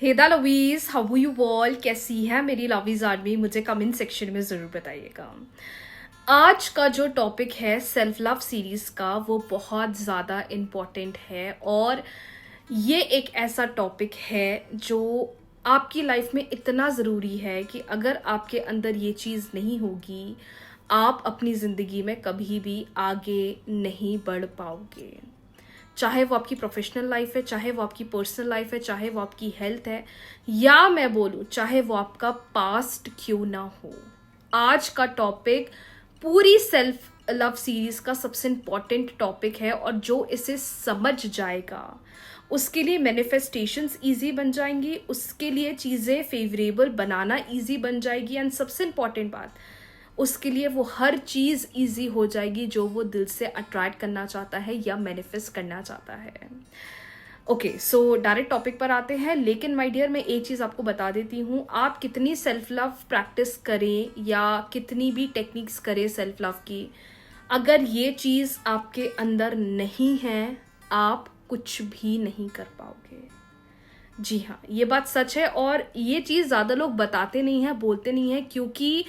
हेदा lovies, how you all, कैसी है मेरी लवीज आर्मी? मुझे कमेंट सेक्शन में ज़रूर बताइएगा। आज का जो टॉपिक है सेल्फ लव सीरीज़ का, वो बहुत ज़्यादा इम्पॉर्टेंट है और ये एक ऐसा टॉपिक है जो आपकी लाइफ में इतना ज़रूरी है कि अगर आपके अंदर ये चीज़ नहीं होगी, आप अपनी ज़िंदगी में कभी भी आगे नहीं बढ़ पाओगे। चाहे वो आपकी प्रोफेशनल लाइफ है, चाहे वो आपकी पर्सनल लाइफ है, चाहे वो आपकी हेल्थ है, या मैं बोलूं चाहे वो आपका पास्ट क्यों ना हो। आज का टॉपिक पूरी सेल्फ लव सीरीज का सबसे इम्पॉर्टेंट टॉपिक है और जो इसे समझ जाएगा उसके लिए मैनिफेस्टेशंस इजी बन जाएंगी, उसके लिए चीज़ें फेवरेबल बनाना इजी बन जाएगी एंड सबसे इम्पॉर्टेंट बात, उसके लिए वो हर चीज़ इजी हो जाएगी जो वो दिल से अट्रैक्ट करना चाहता है या मैनिफेस्ट करना चाहता है। ओके, सो डायरेक्ट टॉपिक पर आते हैं। लेकिन माय डियर, मैं एक चीज़ आपको बता देती हूँ, आप कितनी सेल्फ लव प्रैक्टिस करें या कितनी भी टेक्निक्स करें सेल्फ लव की, अगर ये चीज़ आपके अंदर नहीं है, आप कुछ भी नहीं कर पाओगे। जी हाँ, ये बात सच है और ये चीज़ ज़्यादा लोग बताते नहीं हैं, बोलते नहीं हैं, क्योंकि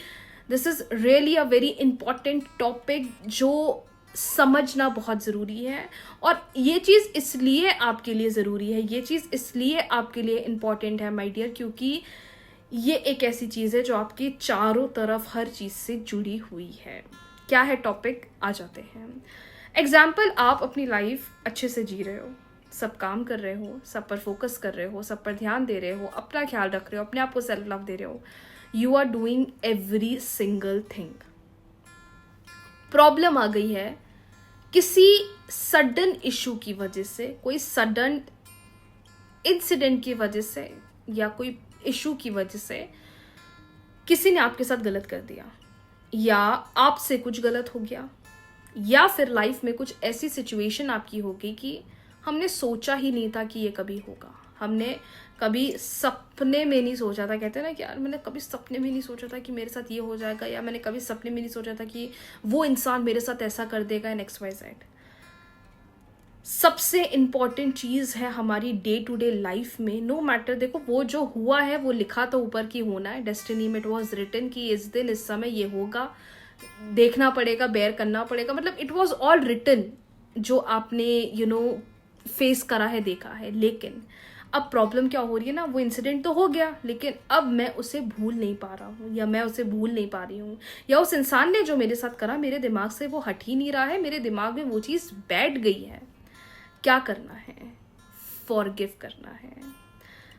this is really a very important topic जो समझना बहुत ज़रूरी है। और ये चीज़ इसलिए आपके लिए ज़रूरी है, ये चीज़ इसलिए आपके लिए इम्पॉर्टेंट है माय डियर, क्योंकि ये एक ऐसी चीज़ है जो आपकी चारों तरफ हर चीज़ से जुड़ी हुई है। क्या है टॉपिक, आ जाते हैं। एग्जाम्पल, आप अपनी लाइफ अच्छे से जी रहे हो, सब काम कर रहे हो, सब पर फोकस कर रहे हो, सब पर ध्यान दे रहे हो, अपना ख्याल रख रहे हो, अपने आप को सेल्फ लव दे रहे हो, you are doing every single thing. Problem आ गई है किसी सडन इशू की वजह से, कोई सडन इंसिडेंट की वजह से या कोई इशू की वजह से किसी ने आपके साथ गलत कर दिया, या आपसे कुछ गलत हो गया, या फिर लाइफ में कुछ ऐसी सिचुएशन आपकी हो गई कि हमने सोचा ही नहीं था कि ये कभी होगा, हमने कभी सपने में नहीं सोचा था। कहते हैं ना कि यार मैंने कभी सपने में नहीं सोचा था कि मेरे साथ ये हो जाएगा, या मैंने कभी सपने में नहीं सोचा था कि वो इंसान मेरे साथ ऐसा कर देगा एंड एक्स वाई जेड। सबसे इम्पॉर्टेंट चीज़ है हमारी डे टू डे लाइफ में, नो मैटर, देखो वो जो हुआ है वो लिखा तो ऊपर की होना है, डेस्टिनी में इट वॉज रिटन कि इस दिन इस समय ये होगा, देखना पड़ेगा, बेयर करना पड़ेगा, मतलब इट वॉज ऑल रिटन जो आपने फेस करा है, देखा है। लेकिन अब प्रॉब्लम क्या हो रही है ना, वो इंसिडेंट तो हो गया, लेकिन अब मैं उसे भूल नहीं पा रहा हूँ, या मैं उसे भूल नहीं पा रही हूँ, या उस इंसान ने जो मेरे साथ करा मेरे दिमाग से वो हट ही नहीं रहा है, मेरे दिमाग में वो चीज़ बैठ गई है। क्या करना है? फॉरगिव करना है।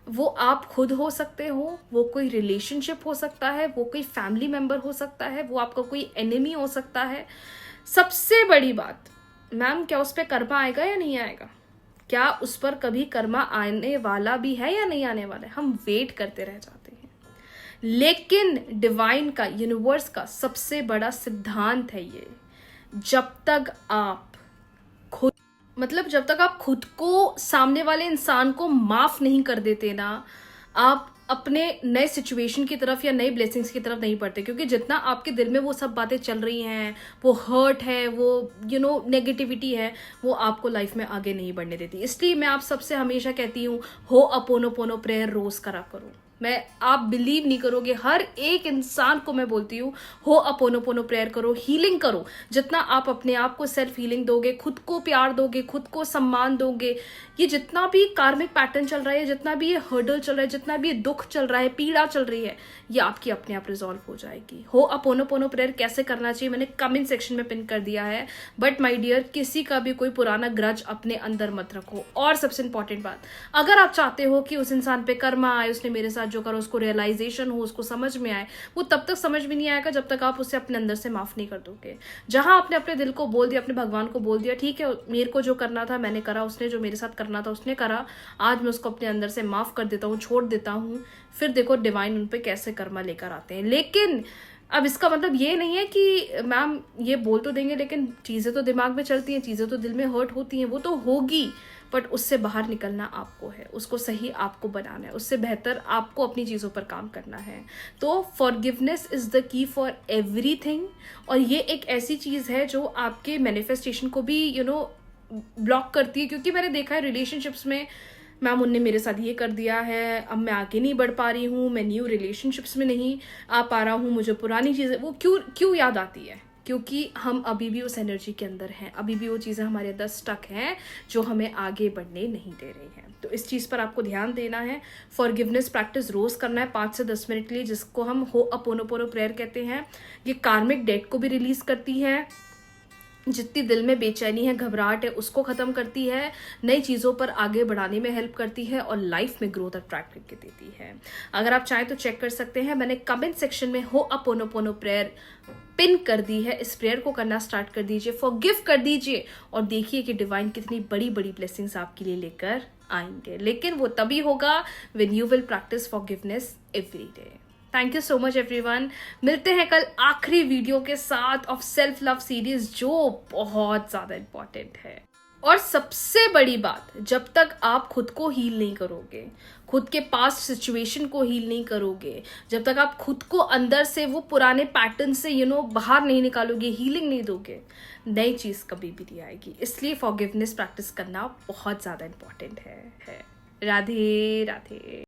वो आप खुद हो सकते हो, वो कोई रिलेशनशिप हो सकता है, वो कोई फैमिली मेंबर हो सकता है, वो आपका कोई एनिमी हो सकता है। सबसे बड़ी बात, मैम, क्या उस पर कर्मा आएगा या नहीं आएगा? क्या उस पर कभी कर्मा आने वाला भी है या नहीं आने वाला है? हम वेट करते रह जाते हैं। लेकिन डिवाइन का, यूनिवर्स का सबसे बड़ा सिद्धांत है ये, जब तक आप खुद, मतलब जब तक आप खुद को, सामने वाले इंसान को माफ नहीं कर देते ना, आप अपने नए सिचुएशन की तरफ या नई ब्लेसिंग्स की तरफ नहीं बढ़ते। क्योंकि जितना आपके दिल में वो सब बातें चल रही हैं, वो हर्ट है, वो नेगेटिविटी है, वो आपको लाइफ में आगे नहीं बढ़ने देती। इसलिए मैं आप सबसे हमेशा कहती हूँ, हो अपोनो प्रेयर रोज करा करो। आप बिलीव नहीं करोगे, हर एक इंसान को मैं बोलती हूँ, हो अपोनो प्रेयर करो, हीलिंग करो। जितना आप अपने आप को सेल्फ हीलिंग दोगे, खुद को प्यार दोगे, खुद को सम्मान दोगे, ये जितना भी कार्मिक पैटर्न चल रहा है, जितना भी ये हर्डल चल रहा है, जितना भी ये दुख चल रहा है, पीड़ा चल रही है, ये आपकी अपने आप रिजॉल्व हो जाएगी। हो अपोनो प्रेयर कैसे करना चाहिए मैंने कमेंट सेक्शन में पिन कर दिया है। बट माय डियर, किसी का भी कोई पुराना ग्रज अपने अंदर मत रखो। और सबसे इंपॉर्टेंट बात, अगर आप चाहते हो कि उस इंसान पे कर्मा आए, उसने मेरे साथ जो करो उसको रियलाइजेशन हो, उसको समझ में आए, वो तब तक समझ में नहीं आएगा जब तक आप उसे अपने अंदर से माफ नहीं कर दोगे। जहां आपने अपने दिल को बोल दिया, अपने भगवान को बोल दिया, ठीक है मेरे को जो करना था मैंने करा, उसने जो मेरे साथ करना था उसने करा, आज मैं उसको अपने अंदर से माफ कर देता हूँ, छोड़ देता हूँ, फिर देखो डिवाइन उन पे कैसे कर्मा लेकर आते हैं। लेकिन अब इसका मतलब ये नहीं है कि मैम ये बोल तो देंगे लेकिन चीज़ें तो दिमाग में चलती हैं, चीज़ें तो दिल में हर्ट होती हैं, वो तो होगी, बट उससे बाहर निकलना आपको है, उसको सही आपको बनाना है, उससे बेहतर आपको अपनी चीज़ों पर काम करना है। तो forgiveness is the key for everything. और ये एक ऐसी चीज़ है जो आपके मैनिफेस्टेशन को भी ब्लॉक करती है। क्योंकि मैंने देखा है रिलेशनशिप्स में मैम उनने मेरे साथ ये कर दिया है, अब मैं आगे नहीं बढ़ पा रही हूँ, मैं न्यू रिलेशनशिप्स में नहीं आ पा रहा हूँ, मुझे पुरानी चीज़ें वो क्यों याद आती है? क्योंकि हम अभी भी उस एनर्जी के अंदर हैं, अभी भी वो चीज़ें हमारे अंदर स्टक हैं जो हमें आगे बढ़ने नहीं दे रही हैं। तो इस चीज़ पर आपको ध्यान देना है। फॉरगिवनेस प्रैक्टिस रोज करना है 5 से 10 मिनट के लिए, जिसको हम होअपोनोपोनो प्रेयर कहते हैं। ये कार्मिक डेट को भी रिलीज करती है, जितनी दिल में बेचैनी है, घबराहट है, उसको खत्म करती है, नई चीज़ों पर आगे बढ़ाने में हेल्प करती है और लाइफ में ग्रोथ अट्रैक्ट करके देती है। अगर आप चाहें तो चेक कर सकते हैं, मैंने कमेंट सेक्शन में होअपोनोपोनो प्रेयर पिन कर दी है। इस प्रेयर को करना स्टार्ट कर दीजिए, फॉरगिव कर दीजिए और देखिए कि डिवाइन कितनी बड़ी बड़ी ब्लेसिंग्स आपके लिए लेकर आएंगे। लेकिन वो तभी होगा when you will practice forgiveness every day. Thank you so much everyone. मिलते हैं कल आखिरी वीडियो के साथ ऑफ सेल्फ लव सीरीज, जो बहुत ज्यादा इंपॉर्टेंट है। और सबसे बड़ी बात, जब तक आप खुद को हील नहीं करोगे, खुद के पास्ट सिचुएशन को हील नहीं करोगे, जब तक आप खुद को अंदर से वो पुराने पैटर्न से बाहर नहीं निकालोगे, हीलिंग नहीं दोगे, नई चीज कभी भी नहीं आएगी। इसलिए फॉरगिवनेस प्रैक्टिस करना बहुत ज्यादा इंपॉर्टेंट है। राधे राधे।